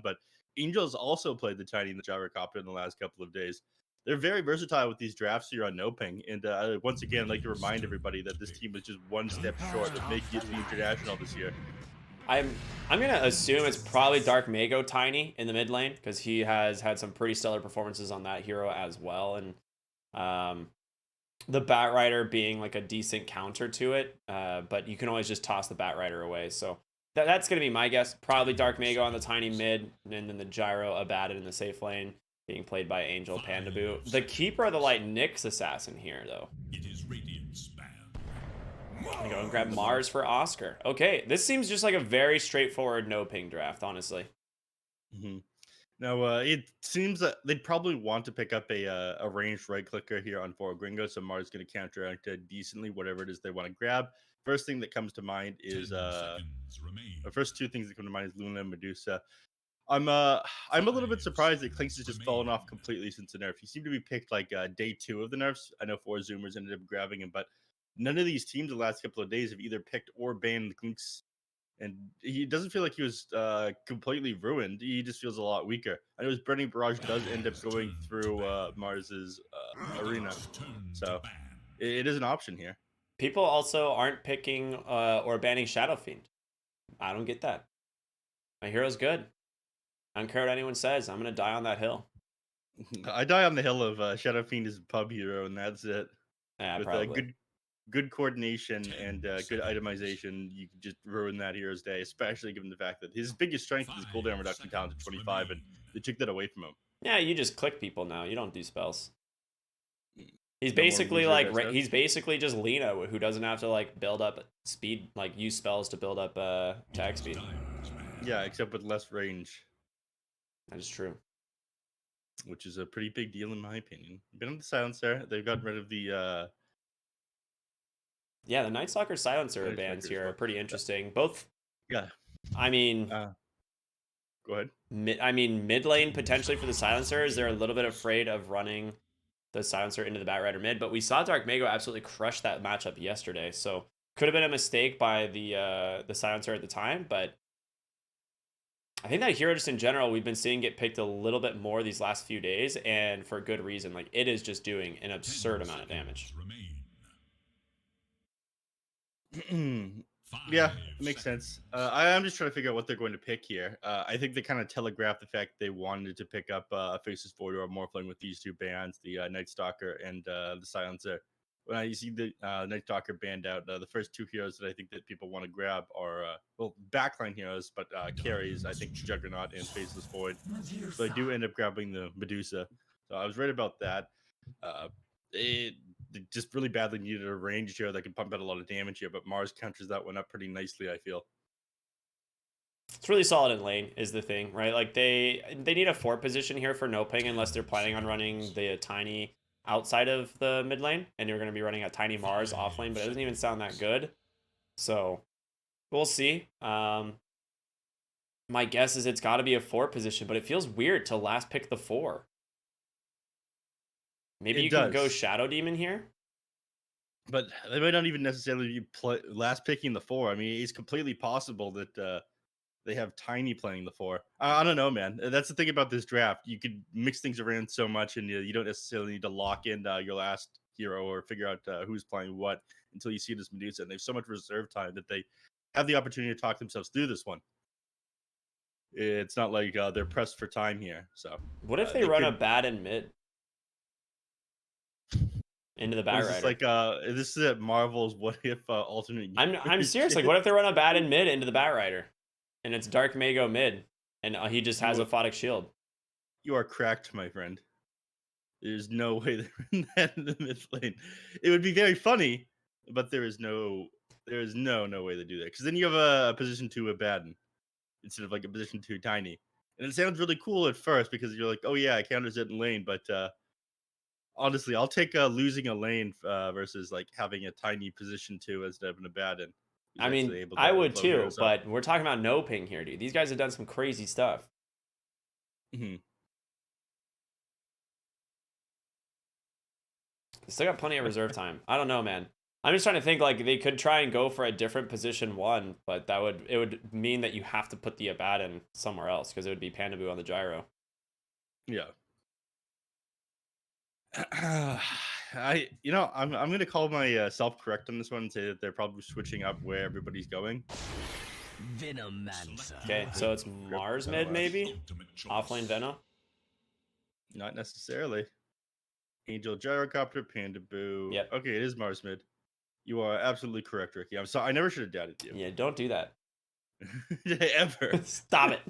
but Angels also played the Tiny and the Gyrocopter in the last couple of days. They're very versatile with these drafts here on NoPing. And once again, I'd like to remind everybody that this team was just one step short of making it to the International this year. I'm gonna assume it's probably Dark Mago Tiny in the mid lane because he has had some pretty stellar performances on that hero as well, and the Batrider being like a decent counter to it, but you can always just toss the Batrider away. So that's gonna be my guess. Probably Dark Mago on the Tiny mid, and then the Gyro Abaddon in the safe lane, being played by Angel Pandaboo. The Keeper of the Light Nyx Assassin here though. It is radiant spam. I'm gonna go and grab Mars for Oscar. Okay, this seems just like a very straightforward NoPing draft, honestly. Now, it seems that they'd probably want to pick up a ranged right clicker here on 4 Gringos, so Mars is going to counteract decently whatever it is they want to grab. First thing that comes to mind is the first two things that come to mind is Luna and Medusa. I'm a little bit surprised that Clinks has just fallen off completely since the nerf. He seemed to be picked like day 2 of the nerfs. I know 4 Zoomers ended up grabbing him, but none of these teams the last couple of days have either picked or banned Clinks. And he doesn't feel like he was completely ruined. He just feels a lot weaker. I know his Burning Barrage does end up going through Mars's arena, so it is an option here. People also aren't picking or banning Shadow Fiend. I don't get that. My hero's good. I don't care what anyone says. I'm gonna die on that hill. I die on the hill of Shadow Fiend is a pub hero, and that's it. Yeah, with probably. Good coordination and good itemization, you can just ruin that hero's day, especially given the fact that his biggest strength is his cooldown reduction talent at 25, and they took that away from him. Yeah, you just click people now. You don't do spells. He's basically like he's basically just Lina, who doesn't have to like build up speed, like use spells to build up attack speed. Yeah, except with less range. That is true. Which is a pretty big deal in my opinion. Been on the silencer. They've gotten rid of the yeah, the Night Stalker silencer bans here are pretty interesting. Both. Yeah. I mean, go ahead. Mid lane potentially for the silencers. They're a little bit afraid of running the silencer into the Batrider mid, but we saw Dark Mago absolutely crush that matchup yesterday. So could have been a mistake by the silencer at the time, but I think that hero just in general we've been seeing get picked a little bit more these last few days, and for good reason. Like it is just doing an absurd amount of damage. Yeah, it makes sense. I'm just trying to figure out what they're going to pick here. I think they kind of telegraphed the fact they wanted to pick up Faces 4 or Morphling with these two bands, the Night Stalker and the Silencer. When you see the Night Stalker banned out, the first two heroes that I think that people want to grab are, backline heroes, but carries, I think Juggernaut and Faceless Void. So I do end up grabbing the Medusa. So I was right about that. It just really badly needed a ranged hero that could pump out a lot of damage here, but Mars counters that one up pretty nicely, I feel. It's really solid in lane is the thing, right? Like they need a 4 position here for NoPing unless they're planning on running the Tiny outside of the mid lane, and you're going to be running a Tiny Mars off lane, but it doesn't even sound that good. So we'll see. My guess is it's got to be a 4 position, but it feels weird to last pick the 4. Maybe you can go Shadow Demon here. But they might not even necessarily be last picking the 4. I mean, it's completely possible that they have Tiny playing the 4. I don't know, man. That's the thing about this draft. You could mix things around so much, and you don't necessarily need to lock in your last hero or figure out who's playing what until you see this Medusa. And they have so much reserve time that they have the opportunity to talk themselves through this one. It's not like they're pressed for time here. So what if they run a bad in mid? Into the Batrider. This like this is at Marvel's what if alternate. I'm serious. Like, what if they run a bad in mid into the Batrider, and it's Dark Mago mid, and he just has a Photic Shield? You are cracked, my friend. There's no way they run that in the mid lane. It would be very funny, but there is no way to do that, because then you have a position 2 Abaddon instead of like a position 2 Tiny, and it sounds really cool at first because you're like, oh yeah, it counters it in lane, but honestly, I'll take losing a lane versus like having a Tiny position 2 instead of an Abaddon. I mean, I would too, but we're talking about NoPing here, dude. These guys have done some crazy stuff. Mm-hmm. Still got plenty of reserve time. I don't know, man. I'm just trying to think, like, they could try and go for a different position 1, but it would mean that you have to put the Abaddon somewhere else because it would be Pandaboo on the gyro. Yeah. I'm gonna call my self correct on this one and say that they're probably switching up where everybody's going. Okay, so it's Mars mid maybe? Offlane Veno? Not necessarily. Angel Gyrocopter, Pandaboo. Yep. Okay, it is Mars mid. You are absolutely correct, Ricky. I'm sorry. I never should have doubted you. Yeah, don't do that. Ever. Stop it.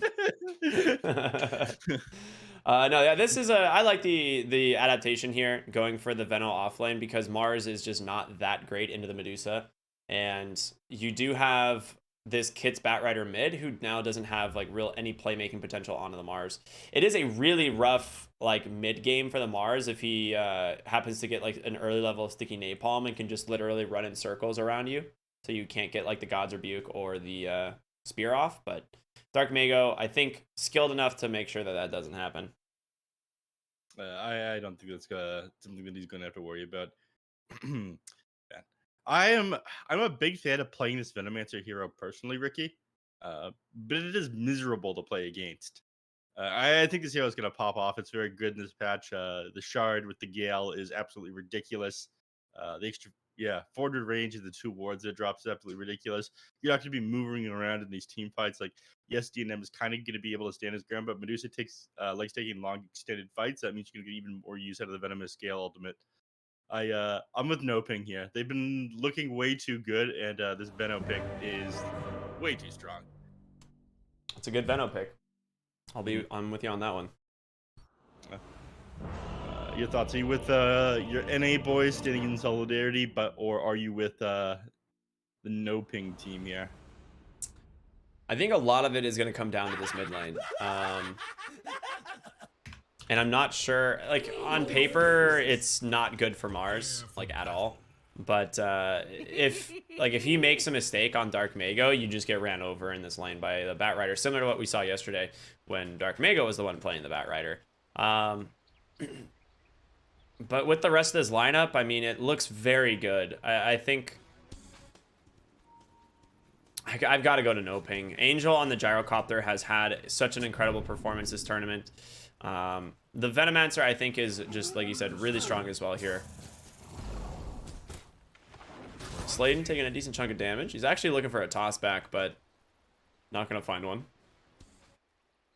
No, yeah, this is I like the adaptation here, going for the Veno offlane because Mars is just not that great into the Medusa, and you do have this Kit's Batrider mid who now doesn't have like any playmaking potential onto the Mars. It is a really rough like mid game for the Mars if he happens to get like an early level of sticky napalm and can just literally run in circles around you, so you can't get like the God's Rebuke or the spear off. But Dark Mago, I think, skilled enough to make sure that that doesn't happen. I don't think that's something that he's going to have to worry about. I'm a big fan of playing this Venomancer hero personally, Ricky, but it is miserable to play against. I think this hero is going to pop off. It's very good in this patch. The Shard with the Gale is absolutely ridiculous. The extra 400 range of the 2 wards that drops is absolutely ridiculous. You're not going to be moving around in these team fights. Like, yes, DNM is kind of going to be able to stand his ground, but Medusa likes taking long extended fights. That means you're going to get even more use out of the Venomous Scale ultimate. I'm with NoPing here. They've been looking way too good, and this Veno pick is way too strong. It's a good Veno pick. I'm with you on that one. Your thoughts? Are you with your NA boys standing in solidarity, or are you with the NoPing team here? I think a lot of it is going to come down to this mid lane. And I'm not sure, like, on paper, it's not good for Mars, like, at all. But if he makes a mistake on Dark Mago, you just get ran over in this lane by the Batrider, similar to what we saw yesterday when Dark Mago was the one playing the Batrider. But with the rest of this lineup, I mean, it looks very good. I think I've got to go to NoPing. Angel on the Gyrocopter has had such an incredible performance this tournament. The Venomancer, I think, is just, like you said, really strong as well here. Sladen taking a decent chunk of damage. He's actually looking for a toss back, but not going to find one.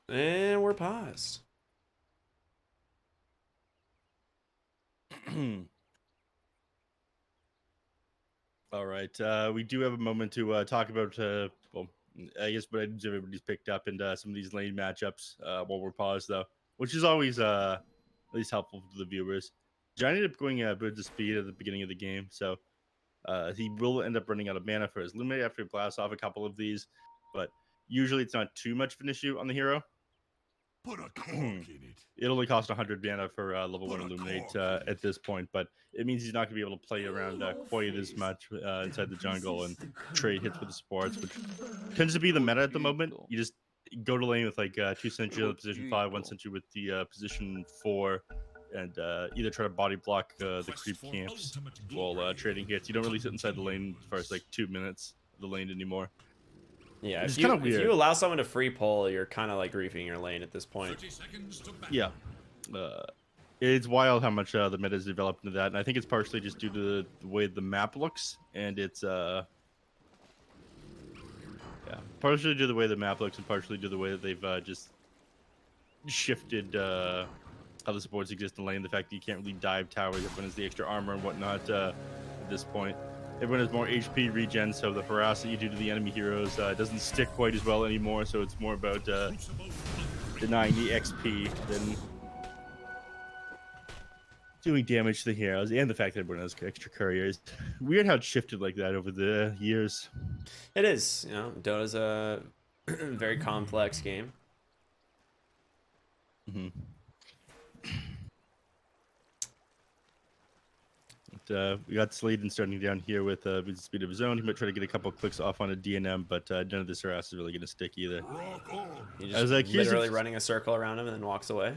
And we're paused. All right. We do have a moment to talk about, well, I guess what everybody's picked up in some of these lane matchups while we're paused, though, which is always at least helpful to the viewers. John ended up going bridge to speed at the beginning of the game, so he will end up running out of mana for his Illuminate after he blasts off a couple of these, but usually it's not too much of an issue on the hero. Put a cork in it. It only costs 100 mana for level 1 Illuminate at this point, but it means he's not going to be able to play around quite as much inside the jungle and trade hits with the supports, which tends to be the meta at the moment. You just go to lane with like 2 sentry on position 5, 1 sentry with the position 4, and either try to body block the creep camps while trading hits. You don't really sit inside the lane as far as like 2 minutes of the lane anymore. Yeah, if you allow someone to free pull, you're kind of like griefing your lane at this point. Yeah. It's wild how much the meta has developed into that, and I think it's partially just due to the way the map looks, and it's partially due to the way the map looks, and partially due to the way that they've just shifted how the supports exist in lane. The fact that you can't really dive towers, everyone has the extra armor and whatnot at this point. Everyone has more HP regen, so the harass that you do to the enemy heroes doesn't stick quite as well anymore, so it's more about denying the XP than doing damage to the heroes, and the fact that everyone has extra couriers. Weird how it shifted like that over the years. It is. You know, Dota's a very complex game. Mm-hmm. We got Sladen starting down here with the speed of his own. He might try to get a couple clicks off on a DNM, but none of this harass is really going to stick either. He just literally running a circle around him and then walks away.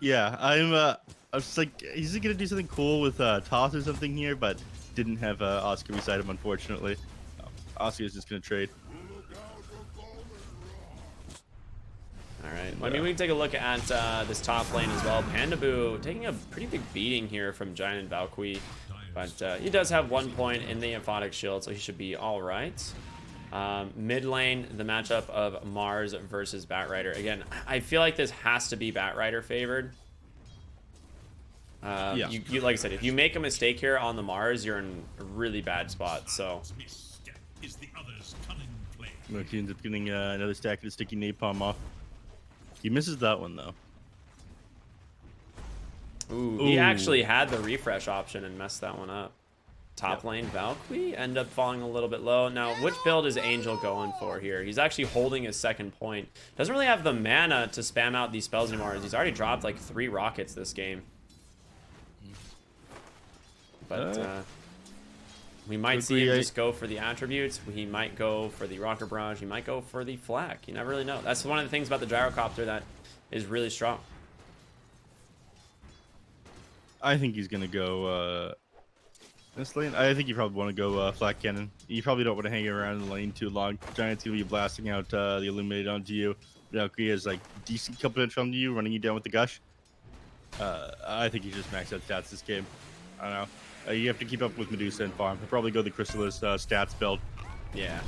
Yeah, I was like, is he going to do something cool with toss or something here? But didn't have Oscar beside him, unfortunately. Oscar's just going to trade. All right. Well, I mean, we can take a look at this top lane as well. Pandaboo taking a pretty big beating here from Giant and Valkyrie, but he does have 1 point in the Aphotic Shield, so he should be all right. Mid lane, the matchup of Mars versus Batrider. Again, I feel like this has to be Batrider favored. Yeah. You like I said, if you make a mistake here on the Mars, you're in a really bad spot. So Look, he ends up getting another stack of the sticky napalm off. He misses that one though. Ooh, he actually had the refresh option and messed that one up. Top lane Valkyrie end up falling a little bit low. Now, which build is Angel going for here? He's actually holding his second point. Doesn't really have the mana to spam out these spells anymore, as he's already dropped like 3 rockets this game. But we might see him just go for the attributes. He might go for the rocket barrage. He might go for the flak. You never really know. That's one of the things about the gyrocopter that is really strong. I think he's gonna go this lane. I think you probably want to go flak cannon. You probably don't want to hang around in the lane too long. Giant's gonna be blasting out the illuminate onto you. Valkyrie has like decent kill potential onto you, running you down with the gush. I think he just maxed out stats this game. I don't know. You have to keep up with Medusa and farm. He'll probably go the Chrysalis stats build. Yeah.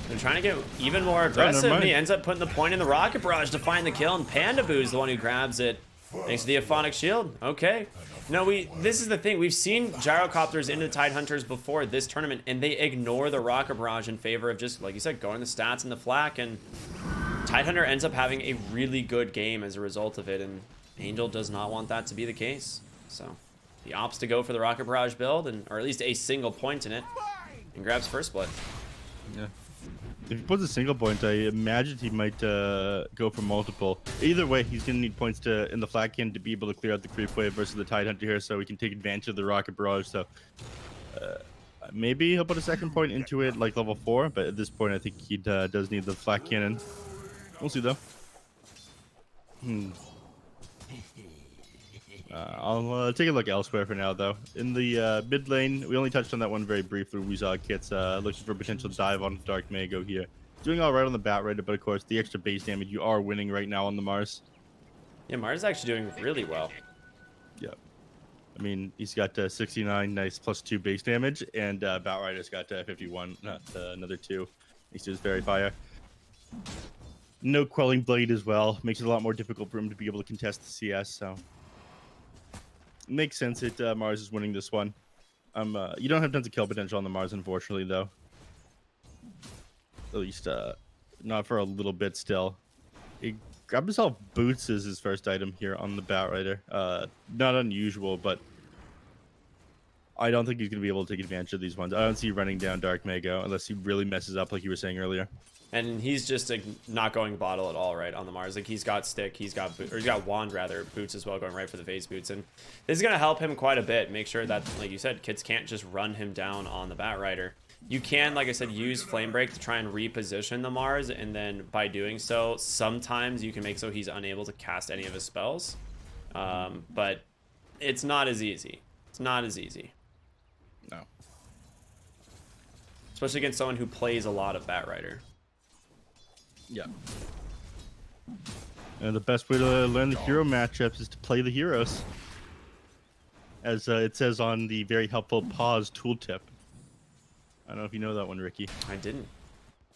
They're trying to get even more aggressive, and he ends up putting the point in the rocket barrage to find the kill, and Pandaboo is the one who grabs it thanks to the Aphonic Shield. Okay. No, this is the thing. We've seen gyrocopters into Tidehunters before this tournament, and they ignore the rocket barrage in favor of just, like you said, going the stats and the flak, and Tidehunter ends up having a really good game as a result of it, and Angel does not want that to be the case. So he opts to go for the rocket barrage build, or at least a single point in it, and grabs first blood. Yeah. If he puts a single point, I imagine he might go for multiple. Either way, he's going to need points in the flat can to be able to clear out the creep wave versus the Tidehunter here, so he can take advantage of the rocket barrage. So maybe he'll put a second point into it, like level 4, but at this point, I think he does need the flat cannon. We'll see, though. I'll take a look elsewhere for now, though. In the mid lane, we only touched on that one very briefly. We saw Kit's looking for a potential dive on Dark Mago here. Doing all right on the Batrider, but of course, the extra base damage, you are winning right now on the Mars. Yeah, Mars is actually doing really well. Yeah. I mean, he's got 69 nice +2 base damage, and Batrider's got 51, another 2. He's just very fire. No Quelling Blade as well. Makes it a lot more difficult for him to be able to contest the CS, so... Makes sense that Mars is winning this one. You don't have tons of kill potential on the Mars, unfortunately, though. At least not for a little bit still. He grabbed himself boots as his first item here on the Batrider. Not unusual, but I don't think he's going to be able to take advantage of these ones. I don't see running down Dark Mago unless he really messes up like you were saying earlier. And he's just like, not going bottle at all, right, on the Mars. Like, he's got stick, he's got wand, rather, boots as well, going right for the phase boots. And this is going to help him quite a bit. Make sure that, like you said, kids can't just run him down on the Batrider. You can, like I said, use Flame Break to try and reposition the Mars, and then by doing so, sometimes you can make so he's unable to cast any of his spells. But it's not as easy. It's not as easy. No. Especially against someone who plays a lot of Batrider. Yeah. And the best way to learn the hero matchups is to play the heroes. As it says on the very helpful pause tooltip. I don't know if you know that one, Ricky. I didn't.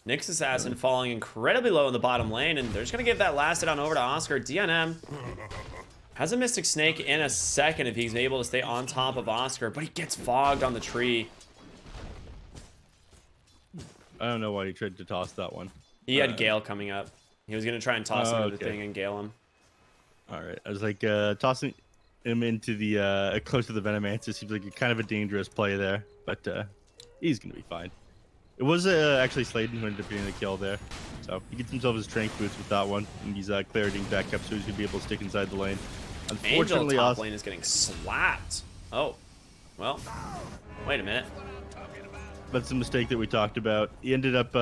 Nyx Assassin falling incredibly low in the bottom lane, and they're just going to give that last hit on over to Oscar. DNM has a Mystic Snake in a second if he's able to stay on top of Oscar, but he gets fogged on the tree. I don't know why he tried to toss that one. He had Gale coming up. He was going to try and toss him into the okay. thing and Gale him. All right. I was like, tossing him into the close to the Venomancer seems like kind of a dangerous play there, but he's going to be fine. It was actually Sladen who ended up getting the kill there. So he gets himself his strength boots with that one, and he's clarity back up so he's going to be able to stick inside the lane. Angel top lane is getting slapped. Oh, well, wait a minute. That's the mistake that we talked about. He ended up...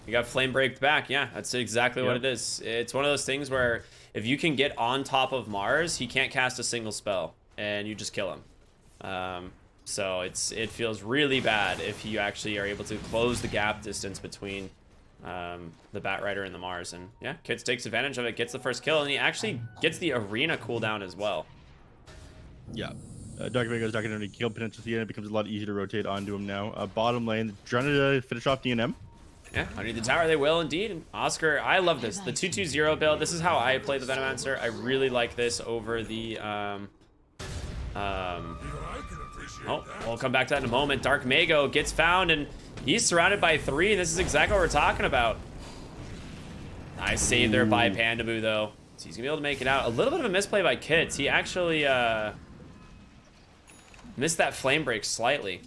You got flame breaked back. Yeah, that's exactly what it is. It's one of those things where if you can get on top of Mars, he can't cast a single spell, and you just kill him. So it feels really bad if you actually are able to close the gap distance between the Batrider and the Mars. And yeah, Kids takes advantage of it, gets the first kill, and he actually gets the arena cooldown as well. Yeah. Dark Vago's not going to have any kill potential here. It becomes a lot easier to rotate onto him now. Bottom lane, trying to finish off DNM. Yeah, underneath the tower they will indeed. And Oscar, I love this. The 2-2-0 build. This is how I play the Venomancer. I really like this over the oh, we'll come back to that in a moment. Dark Mago gets found and he's surrounded by 3. This is exactly what we're talking about. Nice save there by Pandaboo though. So he's gonna be able to make it out. A little bit of a misplay by Kids. He actually missed that flame break slightly.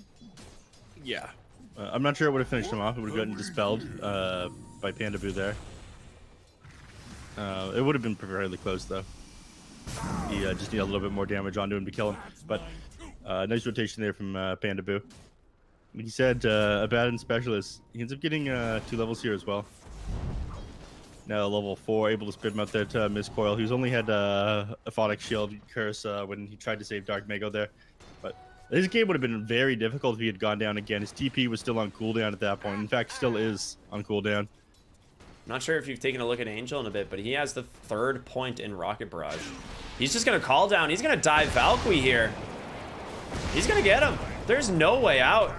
Yeah. I'm not sure it would have finished him off. It would have gotten dispelled by Pandaboo there. It would have been fairly close though. He just needed a little bit more damage onto him to kill him. But nice rotation there from Pandaboo. Like he said, a Abaddon specialist. He ends up getting 2 levels here as well. Now level 4, able to spit him out there to Miscoil. He's only had a Aphotic Shield curse when he tried to save Dark Mago there. But this game would have been very difficult if he had gone down again. His TP was still on cooldown at that point. In fact, still is on cooldown. Not sure if you've taken a look at Angel in a bit, but he has the 3rd point in Rocket Barrage. He's just going to call down. He's going to dive Valkyrie here. He's going to get him. There's no way out.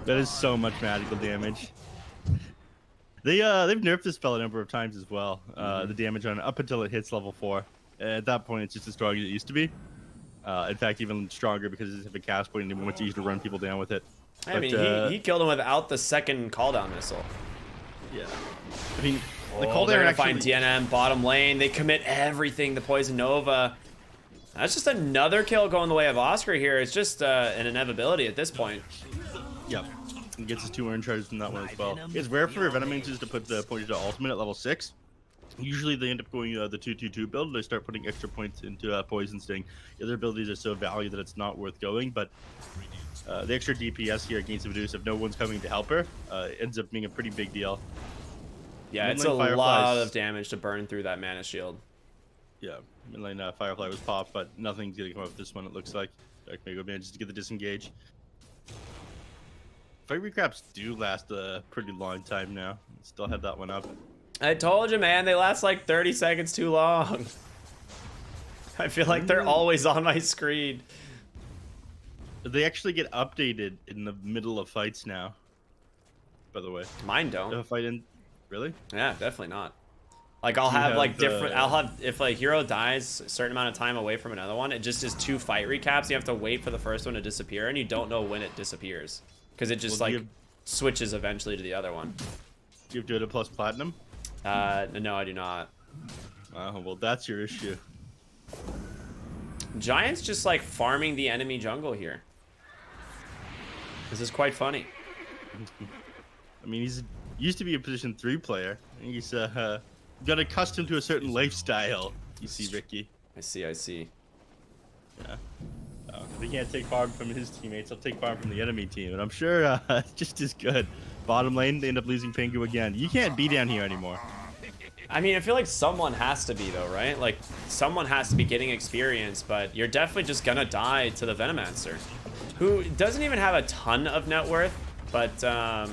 That is so much magical damage. They've nerfed this spell a number of times as well. The damage on it up until it hits level 4. At that point, it's just as strong as it used to be. In fact, even stronger because it's a cast point and it's easier to run people down with it. I mean, he killed him without the 2nd cooldown missile. Yeah. I mean, the they're cooldown gonna actually... find DNM bottom lane. They commit everything to Poison Nova. That's just another kill going the way of Oscar here. It's just an inevitability at this point. Yep. He gets his 2 earn charges from that one as well. It's rare for Venomancers to put the points to ultimate at level 6. Usually they end up going the 2-2-2 build. They start putting extra points into Poison Sting. The other abilities are so valued that it's not worth going, but the extra DPS here against Medusa, if no one's coming to help her, ends up being a pretty big deal. Yeah, it's a lot of damage to burn through that mana shield. Yeah, midlane Firefly was popped, but nothing's gonna come up with this one, it looks like. Dark Mago manages to get the disengage. Fight recaps do last a pretty long time now. Still have that one up. I told you, man, they last like 30 seconds too long. I feel like they're always on my screen. They actually get updated in the middle of fights now, by the way. Mine don't. If a fight in... Really? Yeah, definitely not. Like, I'll have like different... I'll have... If a hero dies a certain amount of time away from another one, it just is 2 fight recaps. You have to wait for the first one to disappear, and you don't know when it disappears. Because it just, switches eventually to the other one. Do you do it at plus platinum? No, I do not. Oh, well, that's your issue. Giant's just, like, farming the enemy jungle here. This is quite funny. I mean, he's used to be a position 3 player. He's got accustomed to a certain lifestyle. You see, Ricky. I see. Yeah. If he can't take farm from his teammates, he'll take farm from the enemy team. And I'm sure it's just as good. Bottom lane, they end up losing Pingu again. You can't be down here anymore. I mean, I feel like someone has to be, though, right? Like, someone has to be getting experience, but you're definitely just gonna die to the Venomancer, who doesn't even have a ton of net worth, but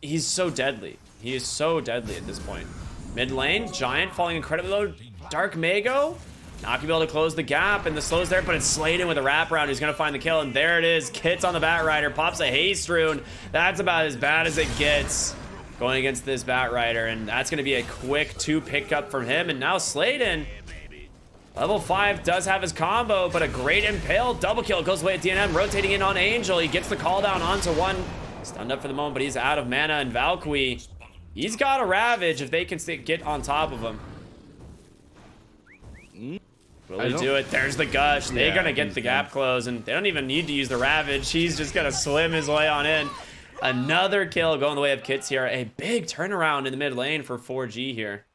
he's so deadly. He is so deadly at this point. Mid lane, Giant falling incredibly low. Dark Mago, not gonna be able to close the gap, and the slow's there, but it's Sladen with a wraparound who's gonna find the kill, and there it is. Kit's on the Batrider, pops a haste rune. That's about as bad as it gets going against this Batrider, and that's gonna be a quick 2 pickup from him, and now Sladen, level 5, does have his combo, but a great impale double kill goes away at DNM, rotating in on Angel. He gets the call down onto 1. Stunned up for the moment, but he's out of mana, and Valkyrie, he's got a Ravage if they can get on top of him. Will he do it? There's the Gush. They're gonna get the gap closed, and they don't even need to use the Ravage. He's just gonna slim his way on in. Another kill going the way of Kits here. A big turnaround in the mid lane for 4G here.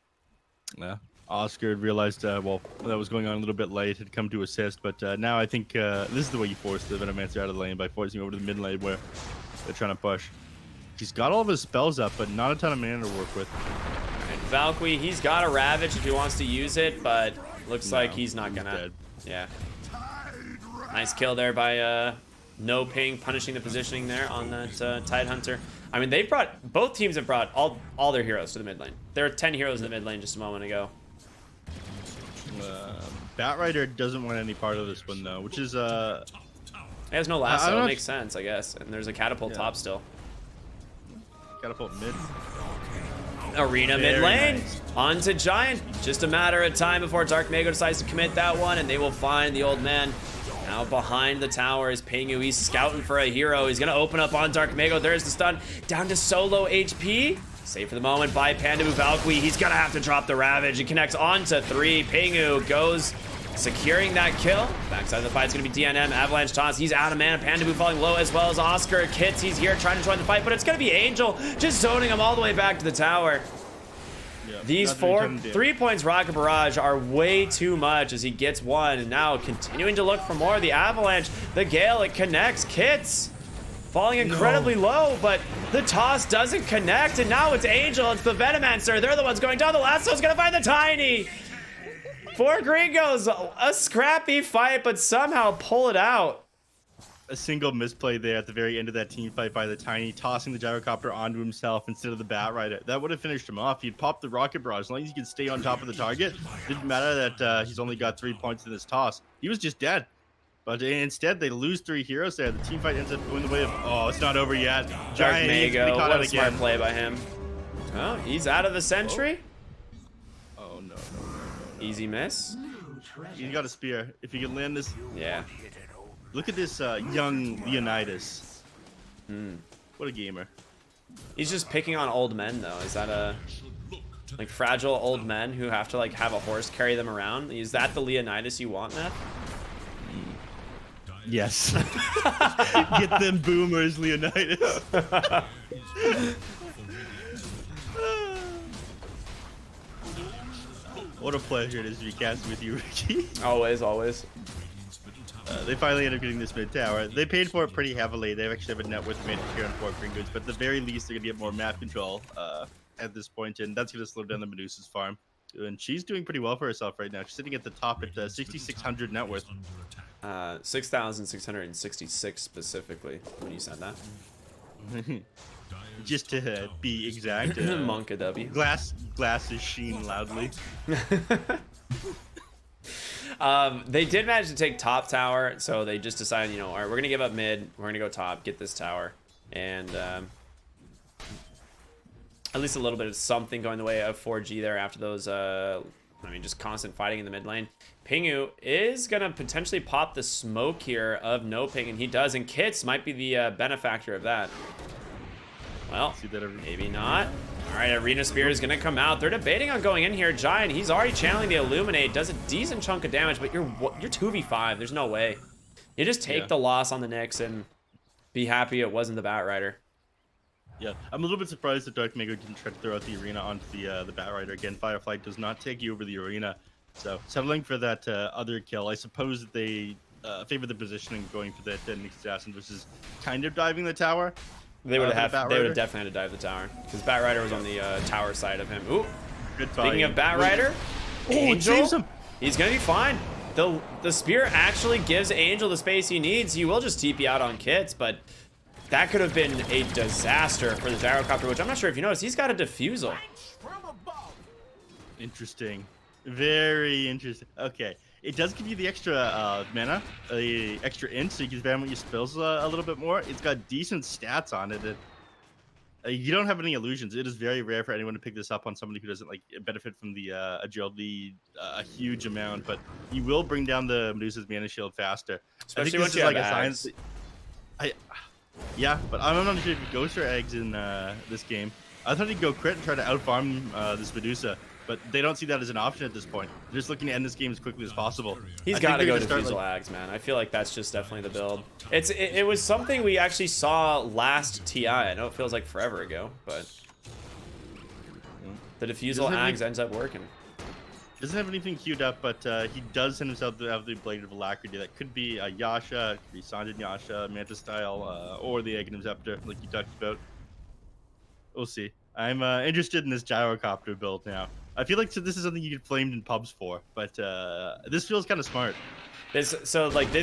Yeah. Oscar had realized, well, that was going on a little bit late, had come to assist, but now I think this is the way you force the Venomancer out of the lane, by forcing him over to the mid lane where they're trying to push. He's got all of his spells up, but not a ton of mana to work with. Alright, Valkyrie, he's got a Ravage if he wants to use it, but looks like he's not gonna. Dead. Yeah. Nice kill there by NoPing punishing the positioning there on that Tide Hunter. I mean, both teams have brought all their heroes to the mid lane. There are 10 heroes in the mid lane just a moment ago. Batrider doesn't want any part of this one though, which is He has no lasso, it makes sense, I guess. And there's a catapult top still. Catapult mid. Arena mid lane. Nice. On to Giant. Just a matter of time before Dark Mago decides to commit that one, and they will find the old man. Now behind the tower is Pingu. He's scouting for a hero. He's going to open up on Dark Mago. There's the stun. Down to solo HP. Safe for the moment by Pandabu Valkyrie. He's going to have to drop the Ravage. He connects onto 3. Pingu goes securing that kill. Backside of the fight is going to be DNM. Avalanche toss. He's out of mana. Pandabu falling low as well as Oscar. Kits, he's here trying to join the fight, but it's going to be Angel just zoning him all the way back to the tower. Yeah, these 3 points Rocket Barrage are way too much as he gets one, and now continuing to look for more. The Avalanche, the Gale, it connects. Kits falling incredibly low, but the toss doesn't connect, and now it's Angel, it's the Venomancer. They're the ones going down. The Lasso's gonna find the Tiny. For Gringos, a scrappy fight, but somehow pull it out. A single misplay there at the very end of that team fight by the Tiny, tossing the gyrocopter onto himself instead of the Batrider. That would have finished him off. He'd popped the Rocket Barrage. As long as he could stay on top of the target, didn't matter that he's only got 3 points in this toss. He was just dead. But instead, they lose 3 heroes there. The team fight ends up going the way of, oh, it's not over yet. Dark Mago, what a smart play by him. Oh, he's out of the sentry. Oh, no. Easy miss. You got a spear. If you can land this. Yeah. Look at this young Leonidas. What a gamer. He's just picking on old men, though. Is that a like fragile old men who have to like have a horse carry them around? Is that the Leonidas you want, Neth? Yes. Get them boomers, Leonidas. What a pleasure it is to be casting with you, Ricky. Always, always. They finally end up getting this mid tower. They paid for it pretty heavily. They've actually have a net worth advantage here on Fort Gringos, but at the very least, they're going to get more map control at this point, and that's going to slow down the Medusa's farm. And she's doing pretty well for herself right now. She's sitting at the top at 6,600 net worth. 6,666 specifically, when you said that. Just to be exact. Monka W. Glasses sheen loudly. They did manage to take top tower, so they just decided, you know, all right, we're gonna give up mid, we're gonna go top, get this tower, and at least a little bit of something going the way of 4G there after those I mean, just constant fighting in the mid lane. Pingu is gonna potentially pop the smoke here of NoPing, and he does, and Kits might be the benefactor of that. Well, maybe not. All right, Arena Spear is gonna come out. They're debating on going in here. Giant, he's already channeling the Illuminate, does a decent chunk of damage, but you're 2v5. There's no way. You just take the loss on the Nyx and be happy it wasn't the Batrider. Yeah, I'm a little bit surprised that Dark Mago didn't try to throw out the arena onto the Batrider. Again, Firefly does not take you over the arena, so settling for that other kill. I suppose that they favor the positioning, going for that Nyx Assassin versus kind of diving the tower. They would have definitely had to dive the tower because Batrider was on the tower side of him. Ooh, good. Speaking of Batrider, Angel, he's gonna be fine. The spear actually gives Angel the space he needs. He will just TP out on Kits, but that could have been a disaster for the gyrocopter, which I'm not sure if you noticed. He's got a diffusal. Interesting, very interesting. Okay. It does give you the extra mana, the extra int, so you can spam your spells a little bit more. It's got decent stats on it. You don't have any illusions. It is very rare for anyone to pick this up on somebody who doesn't like benefit from the agility a huge amount, but you will bring down the Medusa's mana shield faster. Especially once you have eggs. Yeah, but I'm not sure if he goes for eggs in this game. I thought he'd go crit and try to outfarm this Medusa. But they don't see that as an option at this point. They're just looking to end this game as quickly as possible. He's got to go Diffusal Ags, man. I feel like that's just definitely the build. It was something we actually saw last TI. I know it feels like forever ago, but the Diffusal Ags ends up working. Doesn't have anything queued up, but he does send himself to have the Blade of Alacrity. That could be Yasha, could be Sanjin Yasha, Manta Style, or the Aghanim Scepter, like you talked about. We'll see. I'm interested in this gyrocopter build now. I feel like this is something you get flamed in pubs for, but this feels kind of smart. This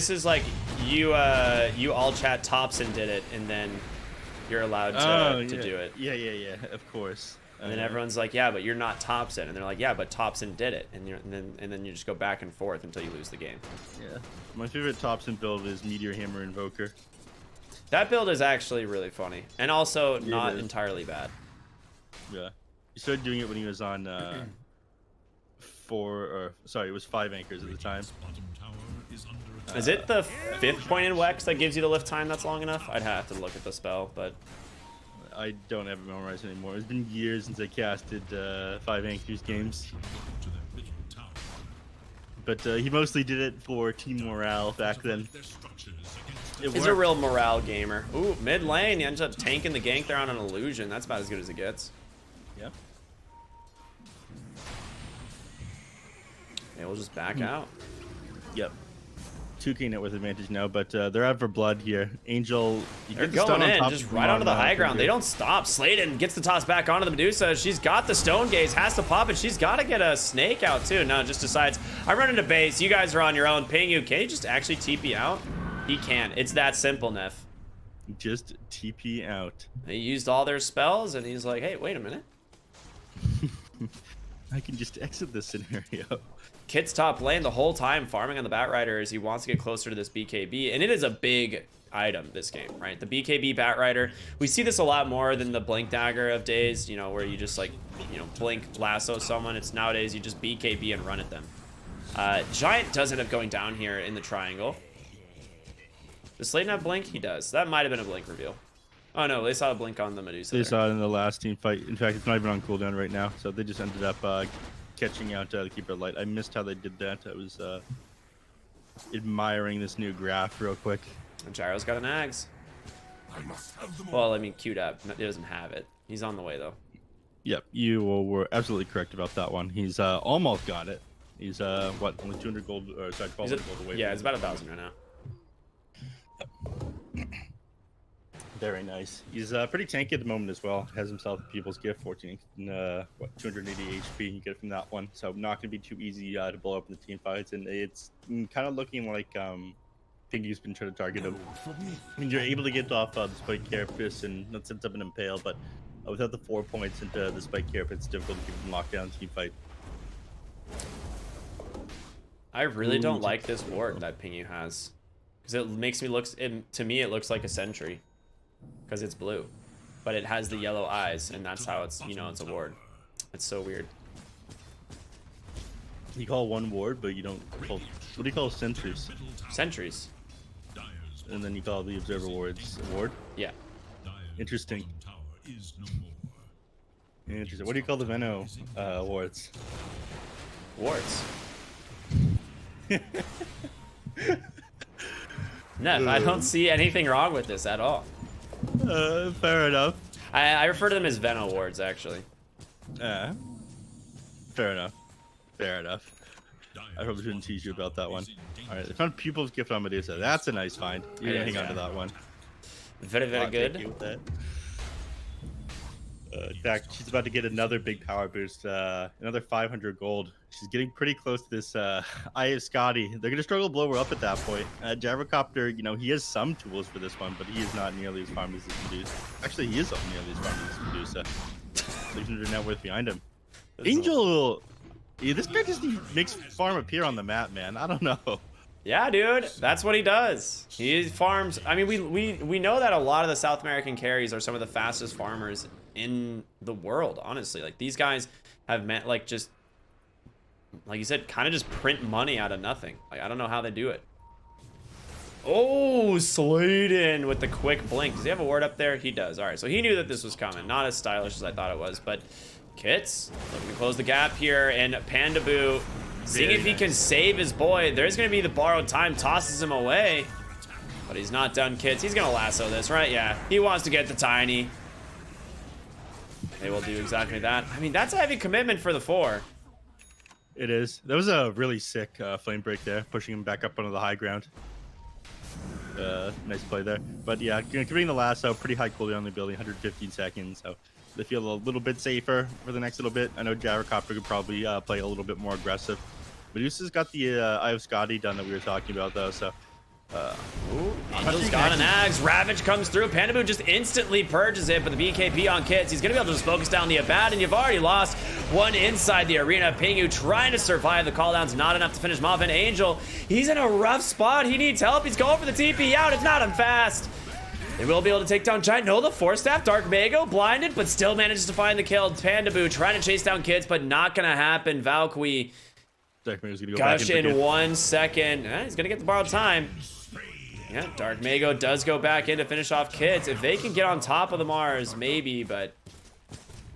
is like you all chat Thompson did it, and then you're allowed to do it. Yeah, of course. And then everyone's like, yeah, but you're not Thompson, and they're like, yeah, but Thompson did it, and then you just go back and forth until you lose the game. Yeah, my favorite Thompson build is Meteor Hammer Invoker. That build is actually really funny, and also not entirely bad. Yeah, he started doing it when he was on it was 5 anchors at the time. Is it the 5th point in Wex that gives you the lift time that's long enough? I'd have to look at the spell, but I don't have it memorized anymore. It's been years since I casted 5 anchors games. But he mostly did it for team morale back then. He's a real morale gamer. Ooh, mid lane, he ends up tanking the gank there on an illusion. That's about as good as it gets. Yeah. Yeah, we'll just back out. Yep. 2k net with advantage now, but they're out for blood here. Angel, they're going in, just right onto the high ground. They don't stop. Sladen gets the toss back onto the Medusa. She's got the Stone Gaze, has to pop it. She's got to get a snake out too. No, just decides, I'm running to base. You guys are on your own. Ping you. Can you just actually TP out? He can. It's that simple, neph. Just TP out. He used all their spells, and he's like, hey, wait a minute. I can just exit this scenario. Kit's top lane the whole time, farming on the Batrider as he wants to get closer to this BKB, and it is a big item this game, right? The BKB Batrider, we see this a lot more than the Blink Dagger of days, you know, where you just like, you know, blink lasso someone. It's nowadays you just BKB and run at them. Giant does end up going down here in the triangle. Does Sladen have blink? He does. That might have been a blink reveal. Oh no, they saw a blink on the Medusa. They saw it in the last team fight. In fact, it's not even on cooldown right now, so they just ended up catching out the Keeper Light. I missed how they did that. I was admiring this new graph real quick. And Gyro's got an Ags. Well, I mean, queued up. He doesn't have it. He's on the way though. Yep, you were absolutely correct about that one. He's almost got it. He's what, only 200 gold, or sorry, 1200 gold away. Yeah, it's about 1,000 right now. Very nice. He's pretty tanky at the moment as well. Has himself a People's Gift, 14, 280 HP. You get it from that one. So not going to be too easy to blow up in the team fights. And it's kind of looking like Pingy's been trying to target him. I mean, you're able to get off the Spike Carapace and that sets up an Impale, but without the 4 points into the Spike Carapace, it's difficult to keep him locked down in team fight. I really don't like this ward that Pingy has. Because it makes me look, to me, it looks like a sentry. Because it's blue. But it has the yellow eyes, and that's how it's, you know, it's a ward. It's so weird. You call one ward, but you don't call, what do you call sentries? Sentries. And then you call the observer wards a ward? Yeah. Interesting. Interesting. What do you call the Veno wards? Wards. Nev, I don't see anything wrong with this at all. Fair enough. I refer to them as Veno wards, actually. Fair enough. Fair enough. I probably shouldn't tease you about that one. Alright, they found Pupil's Gift on Medusa. That's a nice find. You're gonna hang on to that one. Very, very good. In fact, she's about to get another big power boost, another 500 gold. She's getting pretty close to this Eye of Scotty. They're going to struggle to blow her up at that point. Gyrocopter, you know, he has some tools for this one, but he is not nearly as farmed as this Medusa. Actually, he is nearly as farmed as this Medusa. 600 net worth behind him. Angel, yeah, this guy just makes farm appear on the map, man. I don't know. Yeah, dude, that's what he does. He farms. I mean, we know that a lot of the South American carries are some of the fastest farmers in the world, honestly. Like, these guys have met, like, just, like you said, kind of just print money out of nothing. Like, I don't know how they do it. Oh, Sladen with the quick blink. Does he have a ward up there? He does. All right, so he knew that this was coming. Not as stylish as I thought it was, but Kits looking to close the gap here, and Panda Boo seeing if he can save his boy. There's going to be the borrowed time, tosses him away, but he's not done, Kits. He's going to lasso this, right? Yeah, he wants to get the tiny. They will do exactly that. I mean, that's a heavy commitment for the 4. It is. That was a really sick flame break there, pushing him back up onto the high ground. Nice play there. But yeah, completing the lasso, pretty high cooldown on the ability, 115 seconds. So they feel a little bit safer for the next little bit. I know Gyrocopter could probably play a little bit more aggressive. Medusa's got the Eye of Scotty done that we were talking about, though, so... Ooh, Angel's got an Axe. Ravage comes through. Pandaboo just instantly purges it, but the BKB on Kits. He's going to be able to just focus down the Abad, and you've already lost one inside the arena. Pingu trying to survive. The cooldown's not enough to finish him off. And Angel, he's in a rough spot. He needs help. He's going for the TP out. It's not him fast. They will be able to take down Giant. No, the Force Staff. Dark Mago blinded, but still manages to find the kill. Pandaboo trying to chase down Kits, but not going to happen. Valkyrie. Dark Mago's gonna go Gush back in 1 second. He's going to get the borrowed time. Yeah, Dark Mago does go back in to finish off Kits. If they can get on top of the Mars, maybe, but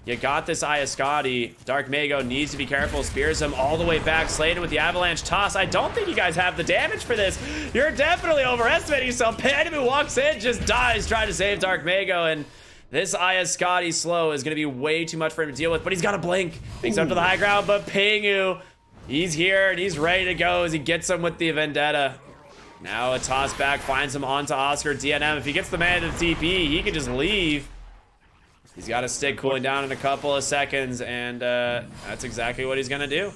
you got this Eye of Scotty. Dark Mago needs to be careful. Spears him all the way back. Sladen with the Avalanche toss. I don't think you guys have the damage for this. You're definitely overestimating yourself. Pandaboo walks in, just dies trying to save Dark Mago, and this Eye of Scotty slow is going to be way too much for him to deal with, but he's got a blink. Picks up to the high ground, but Pingu, he's here, and he's ready to go as he gets him with the Vendetta. Now a toss back finds him onto Oscar. DNM, if he gets the man to the TP, he can just leave. He's got a stick cooling down in a couple of seconds, and that's exactly what he's going to do.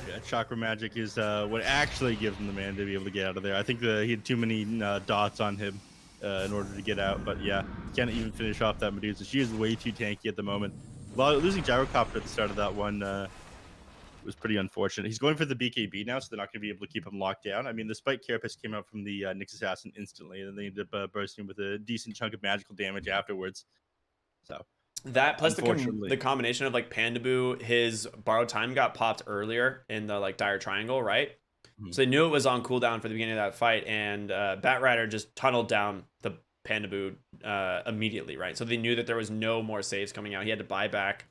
Yeah, Chakra Magic is what actually gives him the man to be able to get out of there. I think he had too many dots on him in order to get out, but yeah, can't even finish off that Medusa. She is way too tanky at the moment. Well, losing Gyrocopter at the start of that one was pretty unfortunate. He's going for the BKB now, so they're not going to be able to keep him locked down. I mean, the Spike Carapace came out from the Nyx Assassin instantly, and then they ended up bursting with a decent chunk of magical damage afterwards. So that plus the combination of like Pandaboo, his borrowed time got popped earlier in the like dire triangle, right? Mm-hmm. So they knew it was on cooldown for the beginning of that fight, and Batrider just tunneled down the Pandaboo immediately, right? So they knew that there was no more saves coming out. He had to buy back.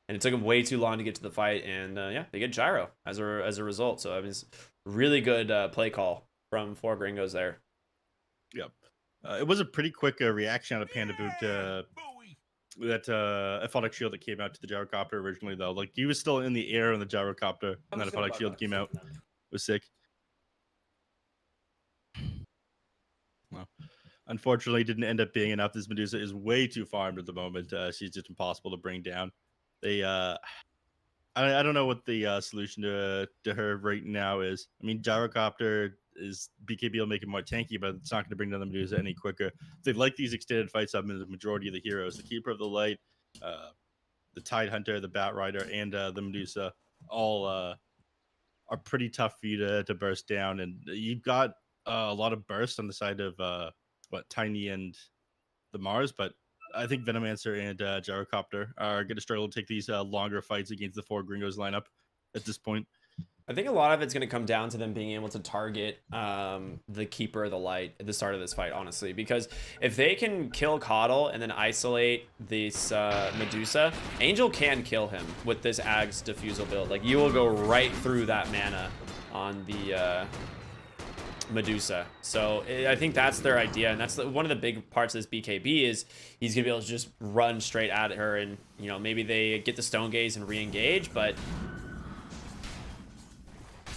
And it took him way too long to get to the fight, and yeah, they get Gyro as a result. So I mean, it's really good play call from 4 Gringos there. Yep, it was a pretty quick reaction out of Pandaboo to that Aphotic Shield that came out to the Gyrocopter originally, though. Like, he was still in the air when the Gyrocopter, and that Aphotic Shield came out. It was sick. Well, unfortunately, didn't end up being enough. This Medusa is way too farmed at the moment. She's just impossible to bring down. They I don't know what the solution to her right now is. I mean, Gyrocopter is BKB will make it more tanky, but it's not going to bring down the Medusa any quicker. They like these extended fights up in the majority of the heroes. The Keeper of the Light, the Tide Hunter, the Bat Rider, and the Medusa all are pretty tough for you to burst down. And you've got a lot of burst on the side of Tiny and the Mars, but I think Venomancer and Gyrocopter are going to struggle to take these longer fights against the 4 Gringos lineup at this point. I think a lot of it's going to come down to them being able to target the Keeper of the Light at the start of this fight, honestly. Because if they can kill Coddle and then isolate this Medusa, Angel can kill him with this Ag's Diffusal build. Like, you will go right through that mana on the Medusa. So I think that's their idea, and that's one of the big parts of this BKB is he's gonna be able to just run straight at her, and you know, maybe they get the Stone Gaze and re-engage, but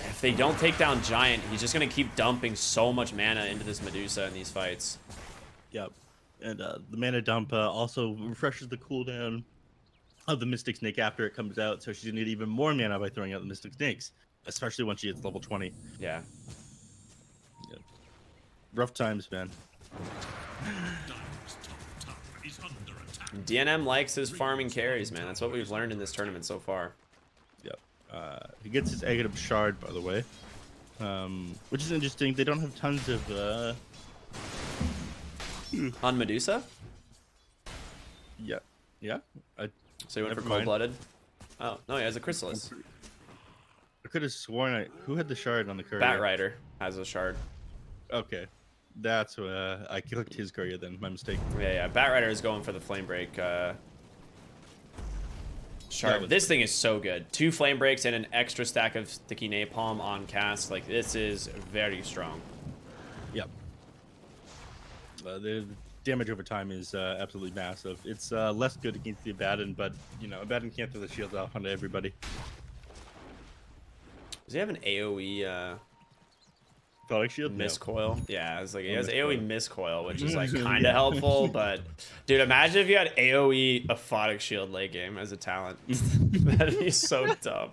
if they don't take down Giant, he's just gonna keep dumping so much mana into this Medusa in these fights. Yep, and the mana dump also refreshes the cooldown of the Mystic Snake after it comes out, so she's gonna need even more mana by throwing out the Mystic Snakes, especially when she hits level 20. Yeah. Rough times, man. DNM likes his farming carries, man. That's what we've learned in this tournament so far. Yep. He gets his Aghanim Shard, by the way, which is interesting. They don't have tons of on Medusa. Yeah. So you went for Cold-Blooded? Oh no, he has a Chrysalis. I could have sworn who had the shard on the courier? Bat Rider has a shard. Okay. That's what I clicked his courier then. My mistake. Yeah. Bat Rider is going for the Flame Break shard. This thing is so good. 2 Flame Breaks and an extra stack of Sticky Napalm on cast. Like, this is very strong. Yep. The damage over time is absolutely massive. It's less good against the Abaddon, but you know, Abaddon can't throw the shields off onto everybody. Does he have an AoE Product shield? No. Miscoil. Yeah, it's like he has Miscoil. AoE miscoil, which is like kind of helpful, but dude, imagine if you had AoE aphotic shield late game as a talent. That'd be so dumb.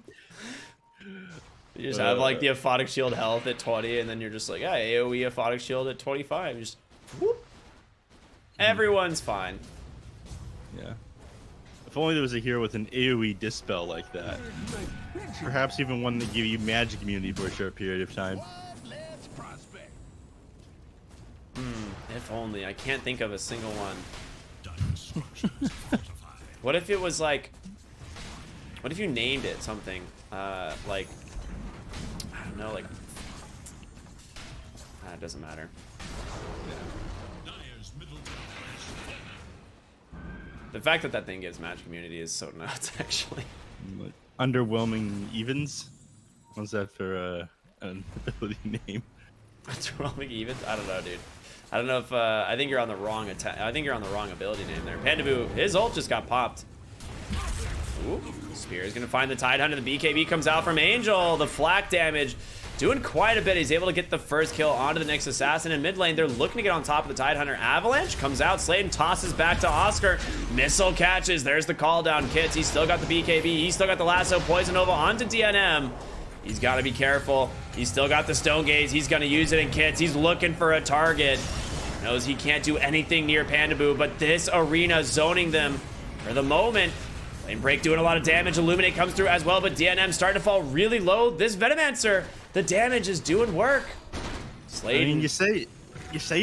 You just have like the aphotic shield health at 20, and then you're just like, yeah, AoE aphotic shield at 25. Just whoop. Everyone's fine. Yeah. If only there was a hero with an AoE dispel like that. Perhaps even one that gave you magic immunity for a short period of time. If only. I can't think of a single one. What if it was like... What if you named it something? Like... I don't know, like... it doesn't matter. The fact that that thing gives magic immunity is so nuts, actually. Like, underwhelming evens? What's that for an ability name? Underwhelming evens? I don't know, dude. I don't know if I think you're on the wrong I think you're on the wrong ability name there. Pandaboo, his ult just got popped. Ooh, Spear is gonna find the Tidehunter. The BKB comes out from Angel. The flak damage doing quite a bit. He's able to get the first kill onto the next assassin in mid lane. They're looking to get on top of the Tidehunter. Avalanche comes out. Slayton tosses back to Oscar. Missile catches. There's the call down. Kits. He's still got the BKB. He's still got the lasso. Poison Nova onto DNM. He's got to be careful. He's still got the Stone Gaze. He's going to use it in Kits. He's looking for a target. Knows he can't do anything near Pandaboo, but this arena zoning them for the moment. Lane Break doing a lot of damage. Illuminate comes through as well, but DNM starting to fall really low. This Venomancer, the damage is doing work. Slade. I mean, you say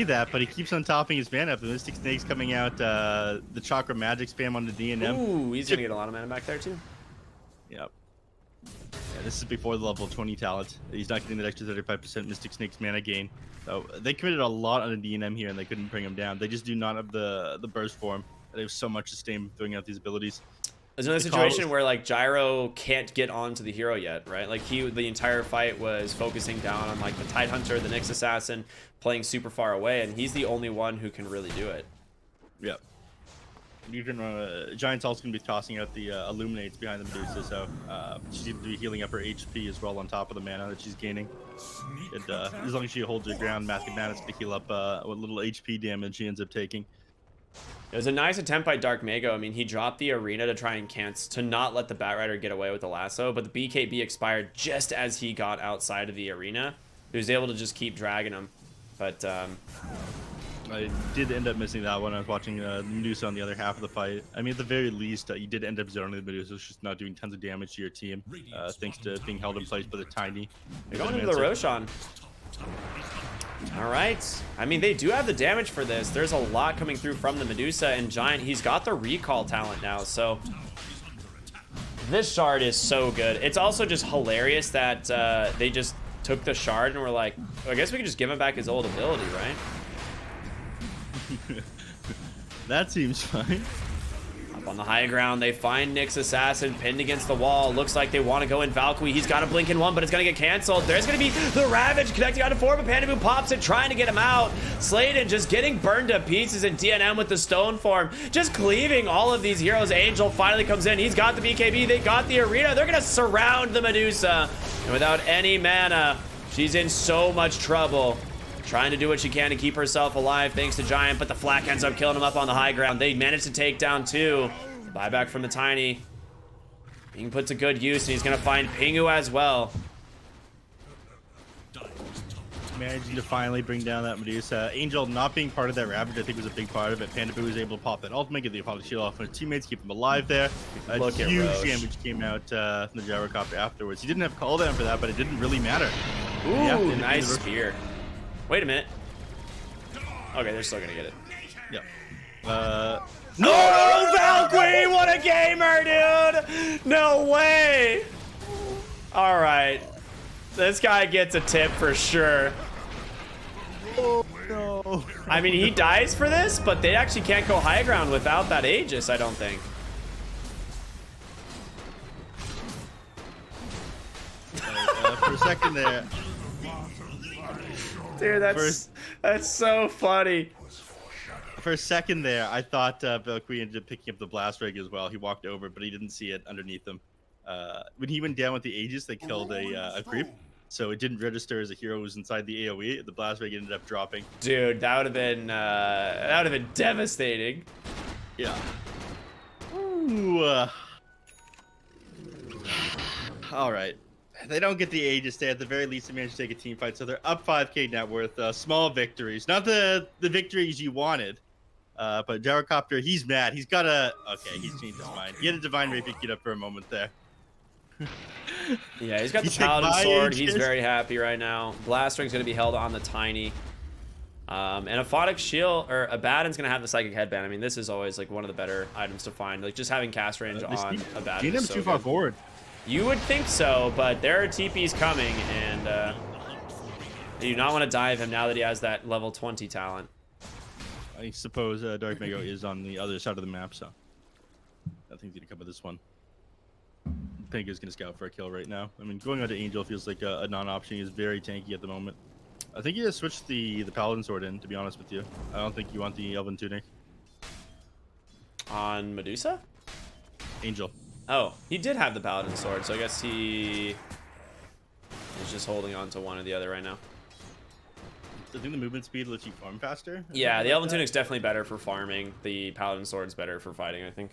that, but he keeps on topping his mana up. The Mystic Snake's coming out, the Chakra Magic spam on the DNM. Ooh, he's gonna get a lot of mana back there too. Yep. Yeah, this is before the level 20 talent. He's not getting that extra 35% Mystic Snake's mana gain. So they committed a lot on the DNM here, and they couldn't bring him down. They just do not have the burst form. They have so much sustain throwing out these abilities. There's another situation where like Gyro can't get onto the hero yet, right? Like the entire fight was focusing down on like the Tidehunter, the Nyx Assassin, playing super far away, and he's the only one who can really do it. Yep. You can Giant's also gonna be tossing out the Illuminates behind the Medusa, so she's going to be healing up her HP as well on top of the mana that she's gaining. And as long as she holds her ground, Massive Mana's gonna heal up what little HP damage she ends up taking. It was a nice attempt by Dark Mago. I mean, he dropped the arena to try and to not let the Batrider get away with the lasso, but the BKB expired just as he got outside of the arena. He was able to just keep dragging him, but I did end up missing that one. I was watching Medusa on the other half of the fight. I mean, at the very least, you did end up zoning the Medusa. It's just not doing tons of damage to your team, thanks to being held in place by the tiny. They're going into the Roshan. All right. I mean, they do have the damage for this. There's a lot coming through from the Medusa, and Giant, he's got the recall talent now, so this shard is so good. It's also just hilarious that they just took the shard and were like, I guess we can just give him back his old ability, right? That seems fine. Up on the high ground, they find Nyx Assassin pinned against the wall. Looks like they want to go in Valkyrie. He's got a blink in one, but it's going to get canceled. There's going to be the Ravage connecting onto 4, but Pandaboo pops it, trying to get him out. Slayden just getting burned to pieces, and DNM with the stone form, just cleaving all of these heroes. Angel finally comes in. He's got the BKB. They got the arena. They're going to surround the Medusa. And without any mana, she's in so much trouble. Trying to do what she can to keep herself alive thanks to Giant, but the flak ends up killing him up on the high ground. They managed to take down 2. Buyback from the Tiny. Being put to good use, and he's going to find Pingu as well. Managing to finally bring down that Medusa. Angel not being part of that Ravage, I think, was a big part of it. Pandaboo was able to pop that ultimate, get the Apollo shield off of his teammates, keep him alive there. Look at huge Roche. damage came out from the Gyrocopter afterwards. He didn't have cooldown for that, but it didn't really matter. Ooh, Yeah, nice spear. Wait a minute. Okay, they're still gonna get it. Yep. No, Valkyrie! What a gamer, dude! No way! Alright. This guy gets a tip for sure. Oh, no. I mean, he dies for this, but they actually can't go high ground without that Aegis, I don't think. For a second there. Dude, that's so funny. For a second there, I thought Valkyrie ended up picking up the blast rig as well. He walked over, but he didn't see it underneath him. When he went down with the Aegis, they killed a creep. so it didn't register as a hero who was inside the AoE. The blast rig ended up dropping. Dude, that would have been devastating. Yeah. Ooh. All right. They don't get the A to stay. At the very least, they managed to take a team fight, so they're up 5k net worth. Small victories, not the victories you wanted. But Gyrocopter, he's mad. He's got a... Okay, he's changed his mind. He had a Divine Ray pick it up for a moment there. Yeah, he's got the Paladin Sword. He's very happy right now. Blast Ring's going to be held on the Tiny. And a Photic Shield, or a Abaddon's going to have the Psychic Headband. I mean, this is always like one of the better items to find. Like, just having cast range on Abaddon is so too far good. forward. You would think so, but there are TPs coming, and you do not want to dive him now that he has that level 20 talent. I suppose Dark Mago is on the other side of the map, so nothing's going to come of this one. Pink is going to scout for a kill right now. I mean, going on to Angel feels like a non-option. He's very tanky at the moment. I think he has switched the Paladin Sword in, to be honest with you. I don't think you want the Elven Tunic. On Medusa? Angel. Oh, he did have the Paladin Sword, so I guess he is just holding on to one or the other right now. I think the movement speed lets you farm faster. Yeah, the Elven Tunic's definitely better for farming. The Paladin Sword's better for fighting, I think.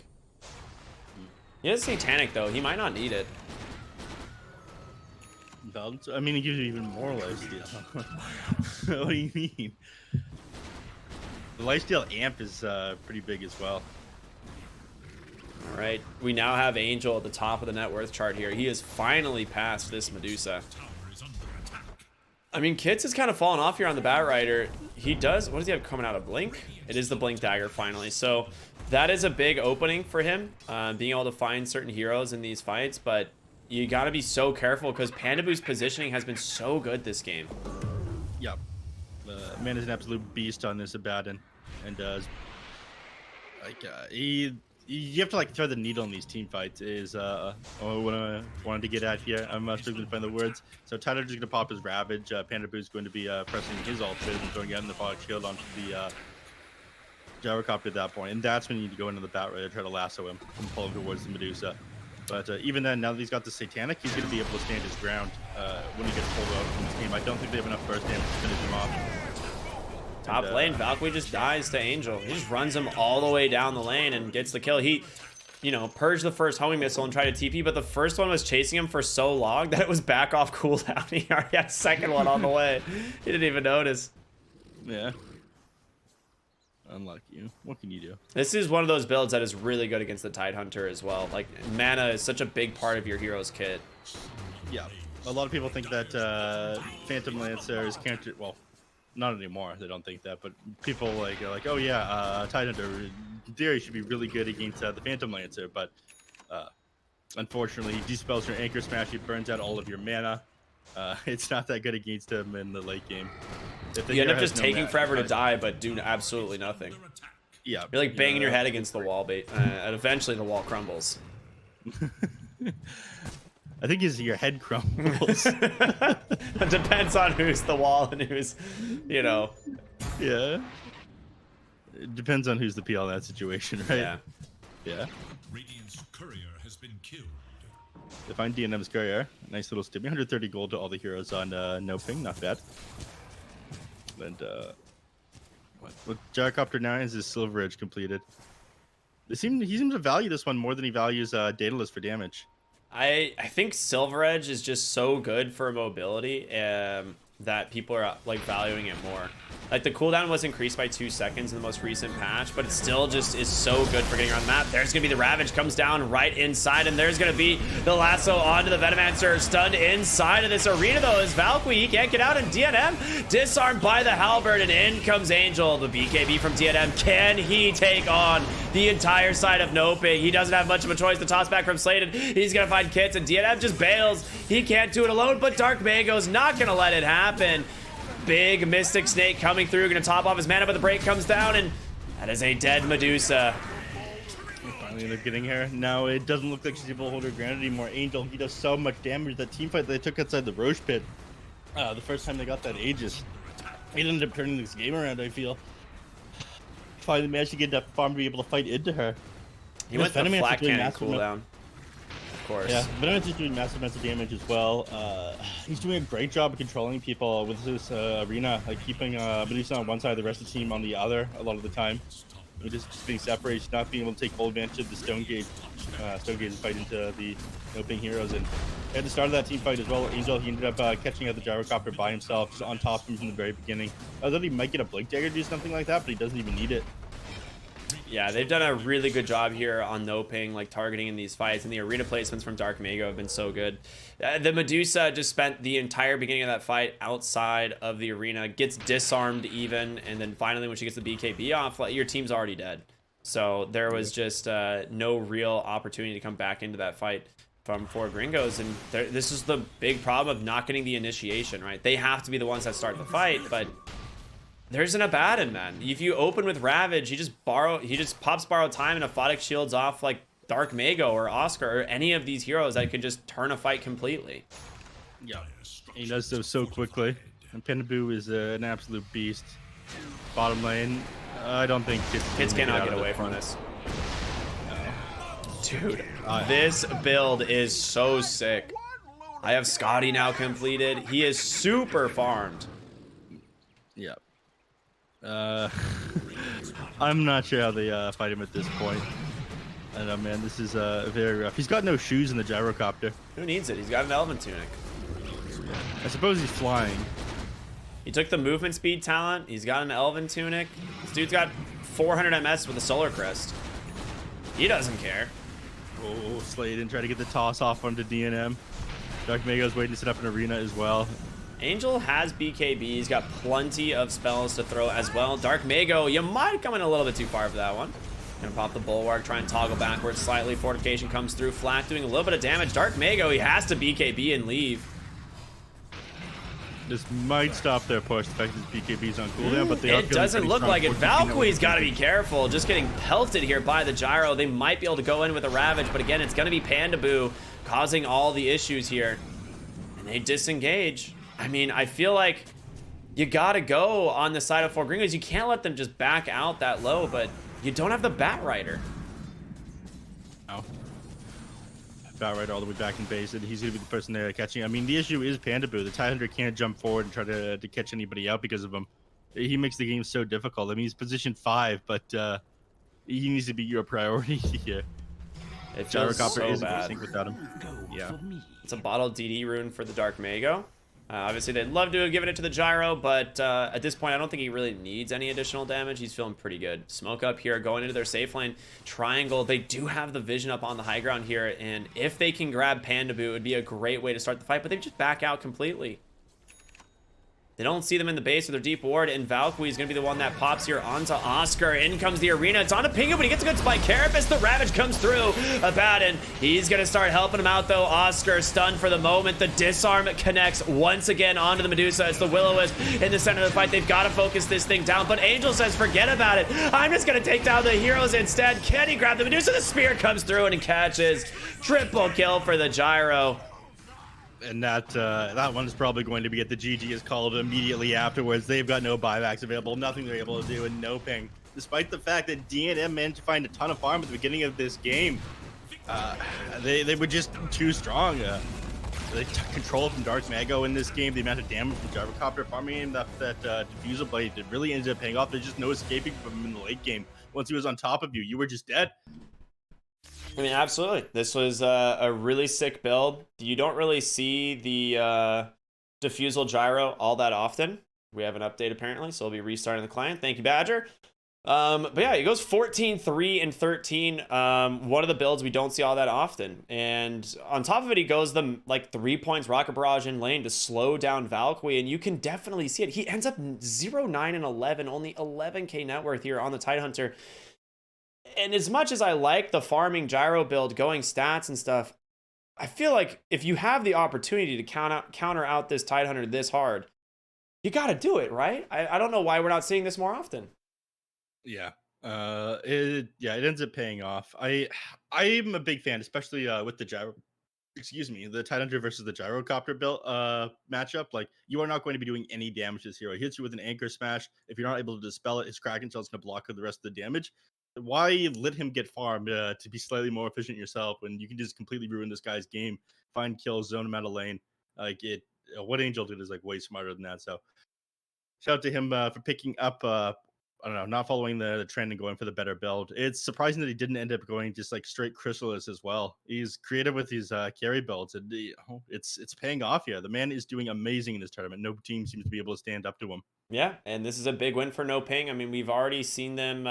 He has Satanic, though. He might not need it. I mean, it gives you even more lifesteal. What do you mean? The lifesteal amp is pretty big as well. All right, we now have Angel at the top of the net worth chart here. He has finally passed this Medusa. I mean, Kits has kind of fallen off here on the Batrider. He does, what does he have coming out of Blink? It is the Blink Dagger finally. So that is a big opening for him, being able to find certain heroes in these fights, but you got to be so careful because Pandaboo's positioning has been so good this game. Yep. Man is an absolute beast on this Abaddon, and you have to like thread the needle in these team fights. Is what I wanted to get at here. I'm struggling to find the words. So Tyler just gonna pop his Ravage. Pandaboo's going to be pressing his ult and going out in the Photic Shield onto the Gyrocopter at that point, and that's when you need to go into the Batrider to try to lasso him and pull him towards the Medusa. But even then, now that he's got the Satanic, he's going to be able to stand his ground when he gets pulled out from this game. I don't think they have enough burst damage to finish him off. Top lane, Valkyrie just dies to Angel. He just runs him all the way down the lane and gets the kill. He, you know, purged the first homing missile and tried to TP, but the first one was chasing him for so long that it was back off cooldown. He already had a second one on the way. He didn't even notice. Yeah. Unlucky you. What can you do? This is one of those builds that is really good against the Tidehunter as well. Like, mana is such a big part of your hero's kit. Yeah. A lot of people think that Phantom Lancer is counter... Well, not anymore. They don't think that, but people are like, oh yeah, Tidehunter in theory should be really good against the Phantom Lancer, but unfortunately, he dispels your Anchor Smash. He burns out all of your mana. It's not that good against him in the late game. You end up just taking forever to die, but do absolutely nothing. Yeah. You're like banging your head against the wall, and eventually the wall crumbles. I think your head crumbles. It depends on who's the wall and who's, you know. Yeah. It depends on who's the PL in that situation, right? Yeah. Yeah. Radiant's courier has been killed. They find DNM's courier. Nice little stimmy. 130 gold to all the heroes on NoPing. Not bad. And what Gyrocopter now is his Silver Edge completed. He seems to value this one more than he values Daedalus for damage. I think Silver Edge is just so good for mobility that people are like valuing it more. Like the cooldown was increased by 2 seconds in the most recent patch, but it still just is so good for getting around the map. There's gonna be the Ravage, comes down right inside, and there's gonna be the lasso onto the Venomancer, stunned inside of this arena though is Valkyrie. He can't get out, and DNM disarmed by the Halberd, and in comes Angel. The BKB from DNM, can he take on the entire side of NoPing? He doesn't have much of a choice. The toss back from Slated, he's gonna find Kits, and DNM just bails. He can't do it alone, but Dark Mago's not gonna let it happen. Big Mystic Snake coming through, gonna top off his mana, but the break comes down, and that is a dead Medusa. Finally, they're getting her. Now it doesn't look like she's able to hold her ground anymore. Angel, he does so much damage. That team fight they took outside the Roche pit, the first time they got that Aegis, it ended up turning this game around, I feel. Finally managed to get enough farm to be able to fight into her. He went for the flat cannon cooldown. course. Yeah, Venomous is doing massive amounts of damage as well. He's doing a great job of controlling people with this arena, like keeping Medusa on one side, the rest of the team on the other a lot of the time. Just being separated, not being able to take full advantage of the Stone Gauge fight into the NoPing heroes. And at the start of that team fight as well, Angel, he ended up catching out the gyrocopter by himself, just on top of him from the very beginning. I thought he might get a Blink Dagger to do something like that, but he doesn't even need it. Yeah, they've done a really good job here on NoPing, like targeting in these fights, and the arena placements from Dark Mago have been so good. The Medusa just spent the entire beginning of that fight outside of the arena, gets disarmed even, and then finally when she gets the BKB off, like, your team's already dead. So there was just no real opportunity to come back into that fight for Gringos, and this is the big problem of not getting the initiation, right? They have to be the ones that start the fight, but there isn't a Baden, man. If you open with Ravage, he just pops borrowed time and Aphotic shields off like Dark Mago or Oscar or any of these heroes that could just turn a fight completely. Yeah, he does so quickly. And Penabu is an absolute beast. Bottom lane, I don't think Kids cannot get away from this. Dude, this build is so sick. I have Scotty now completed. He is super farmed. Yeah. I'm not sure how they fight him at this point. I don't know, man. This is very rough. He's got no shoes in the gyrocopter. Who needs it? He's got an Elven Tunic. I suppose he's flying. He took the movement speed talent. He's got an Elven Tunic. This dude's got 400 MS with a Solar Crest. He doesn't care. Oh, Sladen tried to get the toss off onto DNM. Dark Mago's waiting to set up an arena as well. Angel has BKB. He's got plenty of spells to throw as well. Dark Mago, you might come in a little bit too far for that one. Gonna pop the Bulwark, try and toggle backwards slightly. Fortification comes through. Flat doing a little bit of damage. Dark Mago, he has to BKB and leave. This might stop their push. The fact that BKB's on cooldown, but it doesn't look like it. Valkyrie's got to be careful. Just getting pelted here by the gyro. They might be able to go in with a Ravage, but again, it's going to be Pandaboo causing all the issues here. And they disengage. I mean, I feel like you got to go on the side of 4 Gringos. You can't let them just back out that low, but you don't have the Bat Rider. No. Bat Rider all the way back in base, and he's going to be the person there catching. I mean, the issue is Pandaboo. The Tidehunter can't jump forward and try to catch anybody out because of him. He makes the game so difficult. I mean, he's position 5, but he needs to be your priority here. It feels so bad. Without him. Yeah. It's a bottled DD rune for the Dark Mago. Obviously, they'd love to have given it to the gyro, but at this point, I don't think he really needs any additional damage. He's feeling pretty good. Smoke up here, going into their safe lane. Triangle, they do have the vision up on the high ground here, and if they can grab Pandaboo, it would be a great way to start the fight, but they just back out completely. They don't see them in the base with their deep ward, and Valkyrie is going to be the one that pops here onto Oscar. In comes the arena. It's onto Pingu, but he gets a good spike. Carapace, the Ravage comes through. Abaddon, he's going to start helping him out, though. Oscar stunned for the moment. The disarm connects once again onto the Medusa. It's the Will-O-Wisp in the center of the fight. They've got to focus this thing down, but Angel says, forget about it. I'm just going to take down the heroes instead. Can he grab the Medusa? The spear comes through and he catches. Triple kill for the gyro. And that one is probably going to be at the GG is called immediately afterwards. They've got no buybacks available, nothing they're able to do, and no ping. Despite the fact that DNM managed to find a ton of farm at the beginning of this game, they were just too strong. They took control from Dark Mago in this game. The amount of damage from Gyrocopter farming him, that Diffusal Blade, it really ended up paying off. There's just no escaping from him in the late game. Once he was on top of you, you were just dead. I mean, absolutely. This was a really sick build. You don't really see the Diffusal Gyro all that often. We have an update apparently, so we'll be restarting the client. Thank you, Badger. But yeah, it goes 14, 3, and 13. One of the builds we don't see all that often. And on top of it, he goes them like 3 points Rocket Barrage in lane to slow down Valkyrie, and you can definitely see it. He ends up 0, 9, and 11, only 11k net worth here on the Tidehunter. And as much as I like the farming gyro build, going stats and stuff, I feel like if you have the opportunity to counter out this Tidehunter this hard, you got to do it, right? I don't know why we're not seeing this more often. Yeah. It ends up paying off. I'm a big fan, especially with the gyro. Excuse me, the Tidehunter versus the Gyrocopter build matchup. Like, you are not going to be doing any damage to this hero. He hits you with an anchor smash. If you're not able to dispel it, his Kraken Shell is going to block the rest of the damage. why let him get farmed to be slightly more efficient yourself when you can just completely ruin this guy's game, find kills, zone him out of lane. Like it, what Angel did is like way smarter than that. So shout out to him for picking up. I don't know, not following the trend and going for the better build. It's surprising that he didn't end up going just like straight Chrysalis as well. He's creative with these carry builds, and it's paying off here. The man is doing amazing in this tournament. No team seems to be able to stand up to him. Yeah, and this is a big win for NoPing. I mean, we've already seen them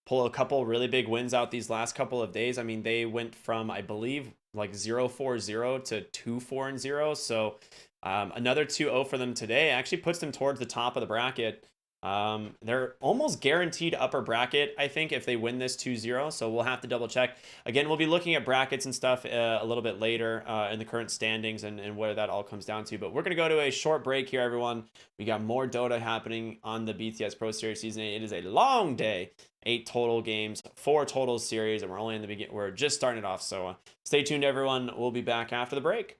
pull a couple really big wins out these last couple of days. I mean, they went from, I believe, like 0-4-0 to 2-4-0. So another 2-0 for them today actually puts them towards the top of the bracket. They're almost guaranteed upper bracket, I think, if they win this 2-0. So we'll have to double check. Again, we'll be looking at brackets and stuff a little bit later in the current standings and where that all comes down to. But we're going to go to a short break here, everyone. We got more Dota happening on the BTS Pro Series Season 8. It is a long day. 8 total games, 4 total series, and we're only in the beginning. We're just starting it off. So stay tuned, everyone. We'll be back after the break.